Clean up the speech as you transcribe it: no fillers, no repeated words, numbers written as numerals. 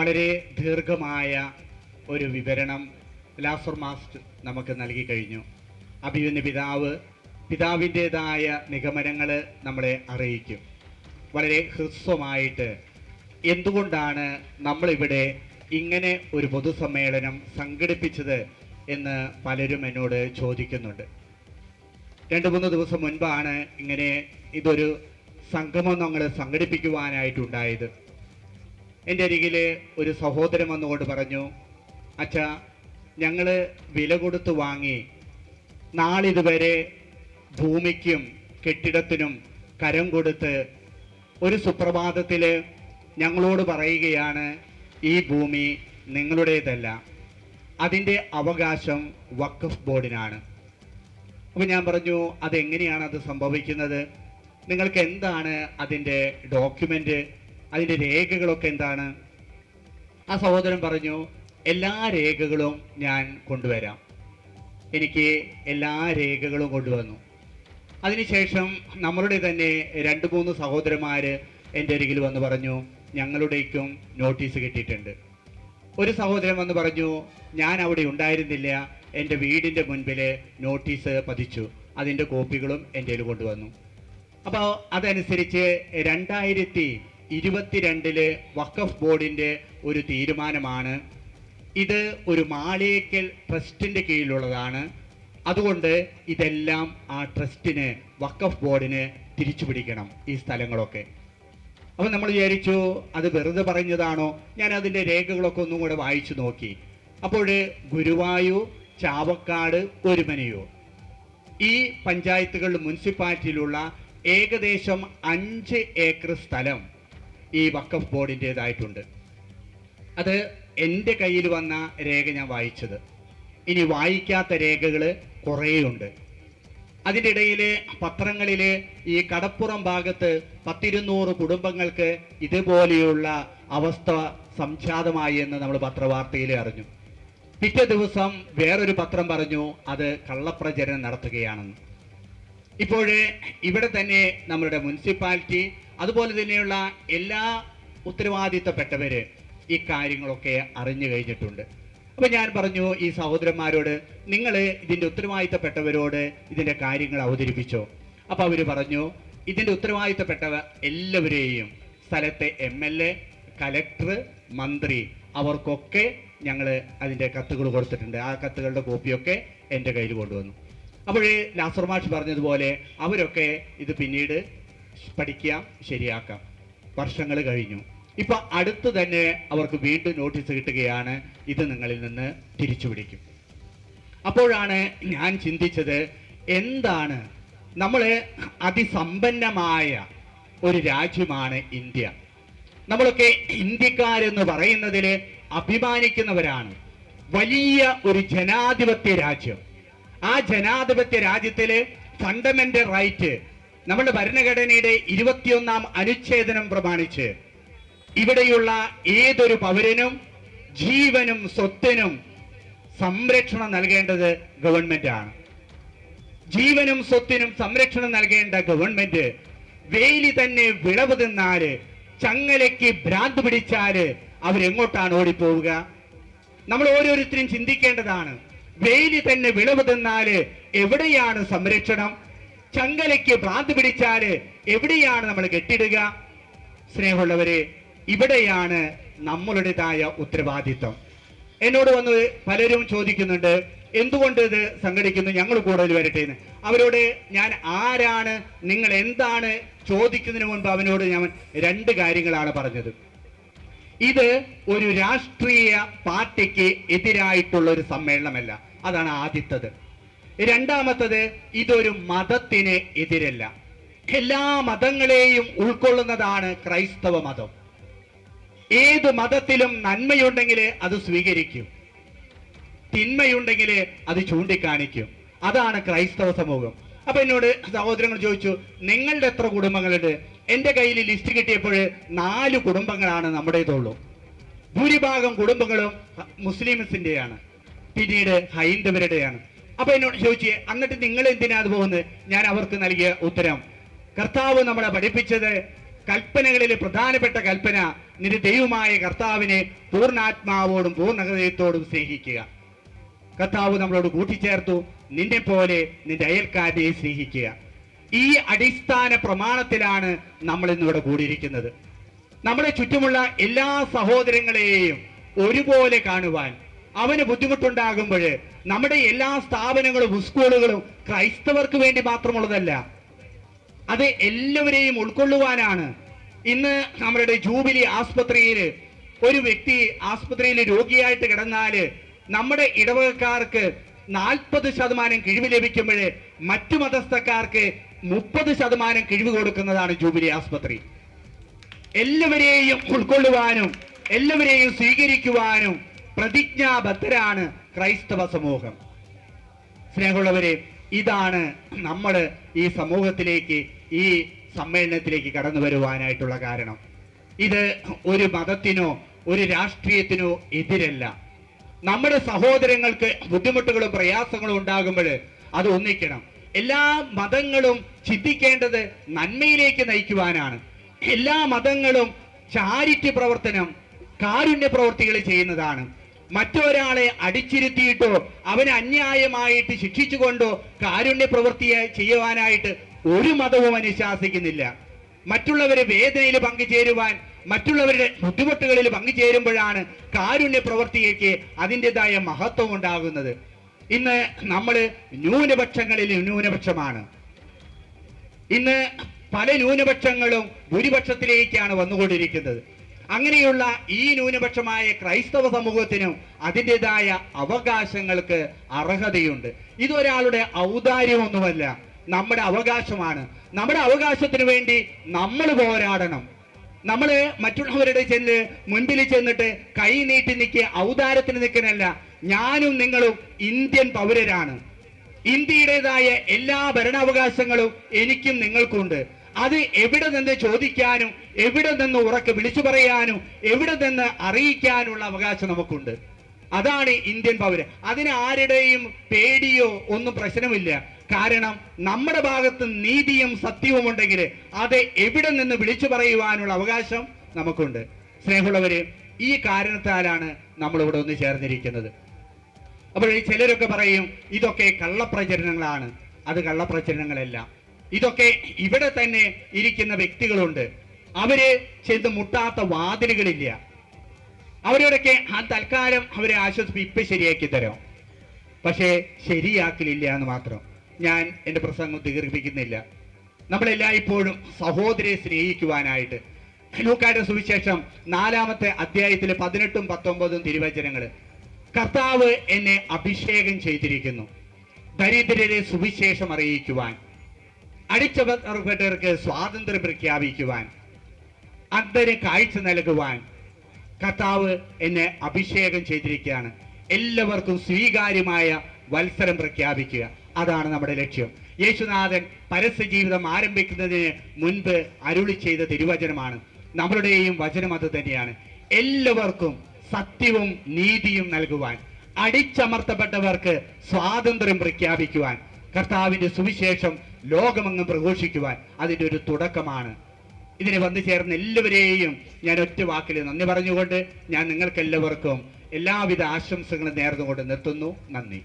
വളരെ ദീർഘമായ ഒരു വിവരണം ലാസർ മാസ്റ്റർ നമുക്ക് നൽകി കഴിഞ്ഞു. അഭിമന്യ പിതാവിൻ്റെതായ നിഗമനങ്ങൾ നമ്മളെ അറിയിക്കും. വളരെ ഹ്രസ്വമായിട്ട് എന്തുകൊണ്ടാണ് നമ്മളിവിടെ ഇങ്ങനെ ഒരു പൊതുസമ്മേളനം സംഘടിപ്പിച്ചത് എന്ന് പലരും എന്നോട് ചോദിക്കുന്നുണ്ട്. 2-3 ദിവസം മുൻപാണ് ഇങ്ങനെ ഇതൊരു സംഗമം നമ്മൾ സംഘടിപ്പിക്കുവാനായിട്ടുണ്ടായത്. എൻ്റെ അരികിൽ ഒരു സഹോദരൻ വന്നുകൊണ്ട് പറഞ്ഞു, അച്ഛാ, ഞങ്ങൾ വില കൊടുത്ത് വാങ്ങി നാളിതുവരെ ഭൂമിക്കും കെട്ടിടത്തിനും കരം കൊടുത്ത് ഒരു സുപ്രഭാതത്തിൽ ഞങ്ങളോട് പറയുകയാണ്, ഈ ഭൂമി നിങ്ങളുടേതല്ല, അതിൻ്റെ അവകാശം വഖഫ് ബോർഡിനാണ്. അപ്പോൾ ഞാൻ പറഞ്ഞു, അതെങ്ങനെയാണ് അത് സംഭവിക്കുന്നത്? നിങ്ങൾക്ക് എന്താണ് അതിൻ്റെ ഡോക്യുമെൻ്റ്, അതിൻ്റെ രേഖകളൊക്കെ എന്താണ്? ആ സഹോദരൻ പറഞ്ഞു, എല്ലാ രേഖകളും ഞാൻ കൊണ്ടുവരാം. എനിക്ക് എല്ലാ രേഖകളും കൊണ്ടുവന്നു. അതിനുശേഷം നമ്മളുടെ തന്നെ 2-3 സഹോദരന്മാർ എൻ്റെ അരികിൽ വന്ന് പറഞ്ഞു, ഞങ്ങളുടേക്കും നോട്ടീസ് കിട്ടിയിട്ടുണ്ട്. ഒരു സഹോദരൻ വന്ന് പറഞ്ഞു, ഞാൻ അവിടെ ഉണ്ടായിരുന്നില്ല, എൻ്റെ വീടിൻ്റെ മുൻപിൽ നോട്ടീസ് പതിച്ചു, അതിൻ്റെ കോപ്പികളും എൻ്റെ കയ്യിൽ കൊണ്ടുവന്നു. അപ്പോൾ അതനുസരിച്ച് 2022 വഖഫ് ബോർഡിൻ്റെ ഒരു തീരുമാനമാണ്. ഇത് ഒരു മാളിയേക്കൽ ട്രസ്റ്റിൻ്റെ കീഴിലുള്ളതാണ്. അതുകൊണ്ട് ഇതെല്ലാം ആ ട്രസ്റ്റിന്, വഖഫ് ബോർഡിന് തിരിച്ചു പിടിക്കണം ഈ സ്ഥലങ്ങളൊക്കെ. അപ്പം നമ്മൾ വിചാരിച്ചു അത് വെറുതെ പറഞ്ഞതാണോ. ഞാൻ അതിൻ്റെ രേഖകളൊക്കെ ഒന്നും കൂടെ വായിച്ചു നോക്കി. അപ്പോൾ ഗുരുവായൂർ, ചാവക്കാട്, ഒരുമനയൂർ ഈ പഞ്ചായത്തുകളുടെ മുനിസിപ്പാലിറ്റിയിലുള്ള ഏകദേശം 5 ഏക്കർ സ്ഥലം ഈ വഖഫ് ബോർഡിൻ്റേതായിട്ടുണ്ട്. അത് എൻ്റെ കയ്യിൽ വന്ന രേഖ ഞാൻ വായിച്ചത്. ഇനി വായിക്കാത്ത രേഖകൾ കുറേയുണ്ട്. അതിൻ്റെ ഇടയിൽ പത്രങ്ങളിൽ ഈ കടപ്പുറം ഭാഗത്ത് 10-200 കുടുംബങ്ങൾക്ക് ഇതുപോലെയുള്ള അവസ്ഥ സംജാതമായി എന്ന് നമ്മൾ പത്രവാർത്തയിൽ അറിഞ്ഞു. പിറ്റേ ദിവസം വേറൊരു പത്രം പറഞ്ഞു അത് കള്ളപ്രചരണം നടത്തുകയാണെന്ന്. ഇപ്പോഴേ ഇവിടെ തന്നെ നമ്മുടെ മുനിസിപ്പാലിറ്റി അതുപോലെ തന്നെയുള്ള എല്ലാ ഉത്തരവാദിത്തപ്പെട്ടവർ ഈ കാര്യങ്ങളൊക്കെ അറിഞ്ഞു കഴിഞ്ഞിട്ടുണ്ട്. അപ്പോൾ ഞാൻ പറഞ്ഞു ഈ സഹോദരന്മാരോട്, നിങ്ങൾ ഇതിൻ്റെ ഉത്തരവാദിത്തപ്പെട്ടവരോട് ഇതിൻ്റെ കാര്യങ്ങൾ അവതരിപ്പിച്ചോ? അപ്പോൾ അവർ പറഞ്ഞു, ഇതിൻ്റെ ഉത്തരവാദിത്തപ്പെട്ടവ എല്ലാവരെയും, സ്ഥലത്തെ MLA, കലക്ടർ, മന്ത്രി, അവർക്കൊക്കെ ഞങ്ങൾ അതിൻ്റെ കത്തുകൾ കൊടുത്തിട്ടുണ്ട്. ആ കത്തുകളുടെ കോപ്പിയൊക്കെ എൻ്റെ കയ്യിൽ കൊണ്ടുവന്നു. അപ്പോഴേ ലാസർ മാഷ് പറഞ്ഞതുപോലെ അവരൊക്കെ ഇത് പിന്നീട് പഠിക്കാം, ശരിയാക്കാം. വർഷങ്ങൾ കഴിഞ്ഞു. ഇപ്പൊ അടുത്ത് തന്നെ അവർക്ക് വീണ്ടും നോട്ടീസ് കിട്ടുകയാണ്, ഇത് നിങ്ങളിൽ നിന്ന് തിരിച്ചു പിടിക്കും. അപ്പോഴാണ് ഞാൻ ചിന്തിച്ചത്, എന്താണ് നമ്മൾ അതിസമ്പന്നമായ ഒരു രാജ്യമാണ് ഇന്ത്യ. നമ്മളൊക്കെ ഇന്ത്യക്കാരെന്ന് പറയുന്നതിൽ അഭിമാനിക്കുന്നവരാണ്. വലിയ ഒരു ജനാധിപത്യ രാജ്യം. ആ ജനാധിപത്യ രാജ്യത്തില് ഫണ്ടമെന്റൽ റൈറ്റ്, നമ്മുടെ ഭരണഘടനയുടെ 21ാം അനുച്ഛേദനം പ്രമാണിച്ച് ഇവിടെയുള്ള ഏതൊരു പൗരനും ജീവനും സ്വത്തിനും സംരക്ഷണം നൽകേണ്ടത് ഗവൺമെന്റാണ്. ജീവനും സ്വത്തിനും സംരക്ഷണം നൽകേണ്ട ഗവൺമെന്റ് വേലി തന്നെ വിളവ് തിന്നാല്, ചങ്ങലയ്ക്ക് ഭ്രാന്ത് പിടിച്ചാല് അവരെങ്ങോട്ടാണ് ഓടിപ്പോവുക? നമ്മൾ ഓരോരുത്തരും ചിന്തിക്കേണ്ടതാണ്. വേലി തന്നെ വിളവ് തിന്നാല് എവിടെയാണ് സംരക്ഷണം? ചങ്ങലയ്ക്ക് ഭ്രാന്ത് പിടിച്ചാല് എവിടെയാണ് നമ്മൾ കെട്ടിടുക? സ്നേഹമുള്ളവരെ, ഇവിടെയാണ് നമ്മളുടേതായ ഉത്തരവാദിത്വം. എന്നോട് വന്ന് പലരും ചോദിക്കുന്നുണ്ട്, എന്തുകൊണ്ട് ഇത് സംഘടിക്കുന്നു, ഞങ്ങൾ കൂടുതൽ വരട്ടെ എന്ന്. അവരോട് ഞാൻ ആരാണ്, നിങ്ങൾ എന്താണ് ചോദിക്കുന്നതിന് മുൻപ് അവനോട് ഞാൻ 2 കാര്യങ്ങളാണ് പറഞ്ഞത്. ഇത് ഒരു രാഷ്ട്രീയ പാർട്ടിക്ക് എതിരായിട്ടുള്ള ഒരു സമ്മേളനമല്ല, അതാണ് ആദ്യത്തത്. രണ്ടാമത്തത്, ഇതൊരു മതത്തിന് എതിരല്ല. എല്ലാ മതങ്ങളെയും ഉൾക്കൊള്ളുന്നതാണ് ക്രൈസ്തവ മതം. ഏത് മതത്തിലും നന്മയുണ്ടെങ്കിൽ അത് സ്വീകരിക്കും, തിന്മയുണ്ടെങ്കിൽ അത് ചൂണ്ടിക്കാണിക്കും. അതാണ് ക്രൈസ്തവ സമൂഹം. അപ്പൊ എന്നോട് സഹോദരങ്ങൾ ചോദിച്ചു, നിങ്ങളുടെ എത്ര കുടുംബങ്ങളുണ്ട്? എൻ്റെ കയ്യിൽ ലിസ്റ്റ് കിട്ടിയപ്പോൾ 4 കുടുംബങ്ങളാണ് നമ്മുടേതുള്ളൂ. ഭൂരിഭാഗം കുടുംബങ്ങളും മുസ്ലിംസിൻ്റെയാണ്, പിന്നീട് ഹൈന്ദവരുടെയാണ്. അപ്പൊ എന്നോട് ചോദിച്ചു, എന്നിട്ട് നിങ്ങൾ എന്തിനാ അത് പോകുന്നത്? ഞാൻ അവർക്ക് നൽകിയ ഉത്തരം, കർത്താവ് നമ്മളെ പഠിപ്പിച്ചത് കൽപ്പനകളിലെ പ്രധാനപ്പെട്ട കൽപ്പന നിന്റെ ദൈവമായ കർത്താവിനെ പൂർണ്ണാത്മാവോടും പൂർണ്ണ ഹൃദയത്തോടും സ്നേഹിക്കുക. കർത്താവ് നമ്മളോട് കൂട്ടിച്ചേർത്തു, നിന്നെ പോലെ നിന്റെ അയൽക്കാരനെ സ്നേഹിക്കുക. ഈ അടിസ്ഥാന പ്രമാണത്തിലാണ് നമ്മൾ ഇന്നിവിടെ കൂടിയിരിക്കുന്നത്. നമ്മുടെ ചുറ്റുമുള്ള എല്ലാ സഹോദരങ്ങളെയും ഒരുപോലെ കാണുവാൻ, അവന് ബുദ്ധിമുട്ടുണ്ടാകുമ്പോൾ നമ്മുടെ എല്ലാ സ്ഥാപനങ്ങളും സ്കൂളുകളും ക്രൈസ്തവർക്ക് വേണ്ടി മാത്രമുള്ളതല്ല, അത് എല്ലാവരെയും ഉൾക്കൊള്ളുവാനാണ്. ഇന്ന് നമ്മുടെ ജൂബിലി ആസ്പത്രിയിൽ ഒരു വ്യക്തി ആസ്പത്രിയിൽ രോഗിയായിട്ട് കിടന്നാല് നമ്മുടെ ഇടവകക്കാർക്ക് 40% കിഴിവ് ലഭിക്കുമ്പോൾ മറ്റു മതസ്ഥക്കാർക്ക് 30% കിഴിവ് കൊടുക്കുന്നതാണ് ജൂബിലി ആസ്പത്രി. എല്ലാവരെയും ഉൾക്കൊള്ളുവാനും എല്ലാവരെയും സ്വീകരിക്കുവാനും പ്രതിജ്ഞാബദ്ധരാണ് ക്രൈസ്തവ സമൂഹം. സ്നേഹമുള്ളവരെ, ഇതാണ് നമ്മൾ ഈ സമൂഹത്തിലേക്ക്, ഈ സമ്മേളനത്തിലേക്ക് കടന്നു വരുവാനായിട്ടുള്ള കാരണം. ഇത് ഒരു മതത്തിനോ ഒരു രാഷ്ട്രീയത്തിനോ എതിരല്ല. നമ്മുടെ സഹോദരങ്ങൾക്ക് ബുദ്ധിമുട്ടുകളും പ്രയാസങ്ങളും ഉണ്ടാകുമ്പോൾ അത് ഒന്നിക്കണം. എല്ലാ മതങ്ങളും ചിന്തിക്കേണ്ടത് നന്മയിലേക്ക് നയിക്കുവാനാണ്. എല്ലാ മതങ്ങളും ചാരിറ്റി പ്രവർത്തനം, കാരുണ്യ പ്രവർത്തികൾ ചെയ്യുന്നതാണ്. മറ്റൊരാളെ അടിച്ചിരുത്തിയിട്ടോ അവനെ അന്യായമായിട്ട് ശിക്ഷിച്ചുകൊണ്ടോ കാരുണ്യ പ്രവൃത്തി ചെയ്യുവാനായിട്ട് ഒരു മതവും അനുശാസിക്കുന്നില്ല. മറ്റുള്ളവരെ വേദനയിൽ പങ്കുചേരുവാൻ, മറ്റുള്ളവരുടെ ബുദ്ധിമുട്ടുകളിൽ പങ്കുചേരുമ്പോഴാണ് കാരുണ്യ പ്രവൃത്തിക്ക് അതിൻ്റെതായ മഹത്വം ഉണ്ടാകുന്നത്. ഇന്ന് നമ്മൾ ന്യൂനപക്ഷങ്ങളിൽ ന്യൂനപക്ഷമാണ്. ഇന്ന് പല ന്യൂനപക്ഷങ്ങളും ഭൂരിപക്ഷത്തിലേക്കാണ് വന്നുകൊണ്ടിരിക്കുന്നത്. അങ്ങനെയുള്ള ഈ ന്യൂനപക്ഷമായ ക്രൈസ്തവ സമൂഹത്തിനും അതിൻ്റെതായ അവകാശങ്ങൾക്ക് അർഹതയുണ്ട്. ഇതൊരാളുടെ ഔദാര്യമൊന്നുമല്ല, നമ്മുടെ അവകാശമാണ്. നമ്മുടെ അവകാശത്തിന് വേണ്ടി നമ്മൾ പോരാടണം. നമ്മൾ മറ്റുള്ളവരുടെ മുൻപിൽ ചെന്നിട്ട് കൈ നീട്ടി നിൽക്കുക, ഔദാരത്തിന് നിൽക്കാനല്ല. ഞാനും നിങ്ങളും ഇന്ത്യൻ പൗരരാണ്. ഇന്ത്യയുടേതായ എല്ലാ ഭരണാവകാശങ്ങളും എനിക്കും നിങ്ങൾക്കുണ്ട്. അത് എവിടെ നിന്ന് ചോദിക്കാനും എവിടെ നിന്ന് ഉറക്കെ വിളിച്ചു പറയാനും എവിടെ നിന്ന് അറിയിക്കാനുള്ള അവകാശം നമുക്കുണ്ട്. അതാണ് ഇന്ത്യൻ പൗരൻ. അതിന് ആരുടെയും പേടിയോ ഒന്നും പ്രശ്നമില്ല. കാരണം നമ്മുടെ ഭാഗത്ത് നീതിയും സത്യവും ഉണ്ടെങ്കിൽ അത് എവിടെ നിന്ന് വിളിച്ചു പറയുവാനുള്ള അവകാശം നമുക്കുണ്ട്. സ്നേഹമുള്ളവരെ, ഈ കാരണത്താലാണ് നമ്മളിവിടെ ഒന്ന് ചേർന്നിരിക്കുന്നത്. അപ്പോൾ ചിലരൊക്കെ പറയും ഇതൊക്കെ കള്ളപ്രചരണങ്ങളാണ്. അത് കള്ളപ്രചരണങ്ങളല്ല. ഇതൊക്കെ ഇവിടെ തന്നെ ഇരിക്കുന്ന വ്യക്തികളുണ്ട്. അവര് ചെന്ന് മുട്ടാത്ത വാതിലുകളില്ല. അവരോടൊക്കെ ആ തൽക്കാലം അവരെ ആശ്വസിപ്പിക്കും, ഇപ്പം ശരിയാക്കി തരാം, പക്ഷേ ശരിയാക്കലില്ല എന്ന് മാത്രം. ഞാൻ എൻ്റെ പ്രസംഗം ദീർഘിപ്പിക്കുന്നില്ല. നമ്മളെല്ലായ്പ്പോഴും സഹോദരരെ സ്നേഹിക്കുവാനായിട്ട് ലൂക്കായുടെ സുവിശേഷം 4-ാമത്തെ അധ്യായത്തിലെ 18ഉം 19ഉം തിരുവചനങ്ങൾ, കർത്താവ് എന്നെ അഭിഷേകം ചെയ്തിരിക്കുന്നു ദരിദ്രരെ സുവിശേഷം അറിയിക്കുവാൻ, അടിച്ചമർത്തപ്പെട്ടവർക്ക് സ്വാതന്ത്ര്യം പ്രഖ്യാപിക്കുവാൻ, അന്ധന് കാഴ്ച നൽകുവാൻ കർത്താവ് എന്നെ അഭിഷേകം ചെയ്തിരിക്കുകയാണ്. എല്ലാവർക്കും സ്വീകാര്യമായ വത്സരം പ്രഖ്യാപിക്കുക, അതാണ് നമ്മുടെ ലക്ഷ്യം. യേശുനാഥൻ പരസ്യ ജീവിതം ആരംഭിക്കുന്നതിന് മുൻപ് അരുളി ചെയ്ത തിരുവചനമാണ്. നമ്മളുടെയും വചനം അത് തന്നെയാണ്. എല്ലാവർക്കും സത്യവും നീതിയും നൽകുവാൻ, അടിച്ചമർത്തപ്പെട്ടവർക്ക് സ്വാതന്ത്ര്യം പ്രഖ്യാപിക്കുവാൻ, കർത്താവിന്റെ സുവിശേഷം ലോകമെങ്ങും പ്രഘോഷിക്കുവാൻ അതിൻ്റെ ഒരു തുടക്കമാണ്. ഇതിനെ വന്നു ചേർന്ന എല്ലാവരെയും ഞാൻ ഒറ്റ വാക്കിൽ നന്ദി പറഞ്ഞുകൊണ്ട് ഞാൻ നിങ്ങൾക്കെല്ലാവർക്കും എല്ലാവിധ ആശംസകളും നേർന്നുകൊണ്ട് നിർത്തുന്നു. നന്ദി.